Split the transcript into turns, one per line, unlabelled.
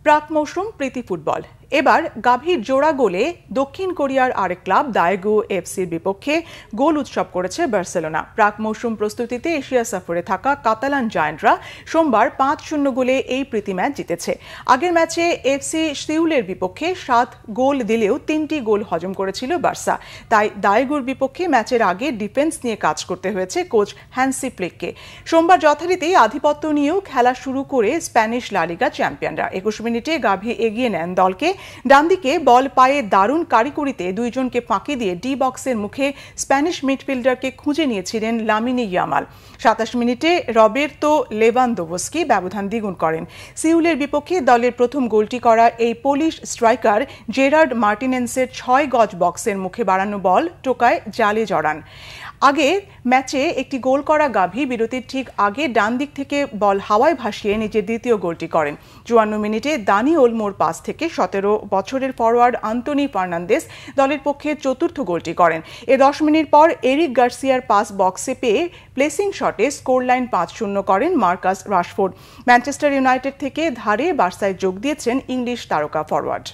প্রাক মৌসুম প্রীতি ফুটবল এবার গাভীর জোড়া গোলে দক্ষিণ কোরিয়ার আরেক ক্লাব দায়েগু এফসির বিপক্ষে গোল উৎসব করেছে বার্সেলোনা। প্রাক মৌসুম প্রস্তুতিতে এশিয়া সফরে থাকা কাতালান জায়ান্টরা সোমবার ৫-০ গোলে এই প্রীতি ম্যাচ জিতেছে। আগের ম্যাচে এফসি সিউলের বিপক্ষে ৭ গোল দিলেও ৩টি গোল হজম করেছিল বার্সা। তাই দায়েগুর বিপক্ষে ম্যাচের আগে ডিফেন্স নিয়ে কাজ করতে হয়েছে কোচ হ্যান্সি ফ্লিককে। সোমবার যথারীতি আধিপত্য নিয়েও খেলা শুরু করে স্প্যানিশ লা লিগা চ্যাম্পিয়নরা। ২১ মিনিটে গাভী এগিয়ে নেন দলকে। ডান দিকে বল পায়ে দারুণ কারিকুরিতে দুইজনকে ফাঁকি দিয়ে ডি বক্সের মুখে স্প্যানিশ মিডফিল্ডারকে খুঁজে নিয়েছিলেন লামিনে ইয়ামাল। ২৭ মিনিটে রবের্তো লেভানদোভস্কি ব্যবধান দ্বিগুণ করেন। সিউলের বিপক্ষে দলের প্রথম গোলটি করা এই পোলিশ স্ট্রাইকার জেরার্ড মার্টিনেন্সের ৬ গজ বক্সের মুখে বাড়ানো বল টোকায় জালে জড়ান। আগে ম্যাচে একটি গোল করা গাভী বিরতির ঠিক আগে ডান দিক থেকে বল হাওয়ায় ভাসিয়ে নিজের দ্বিতীয় গোলটি করেন। ৫৪ মিনিটে দানি ওলমোর পাস থেকে ১৭ বছরের ফরওয়ার্ড আন্তোনি ফার্নান্দেস দলের পক্ষে চতুর্থ গোলটি করেন। ১০ মিনিট পর এরিক গার্সিয়ার পাস বক্সে পেয়ে প্লেসিং শটে স্কোর লাইন ৫-০ করেন মার্কাস রাশফোর্ড। ম্যানচেস্টার ইউনাইটেড থেকে ধারে বার্সায় যোগ দিয়েছেন ইংলিশ তারকা ফরওয়ার্ড।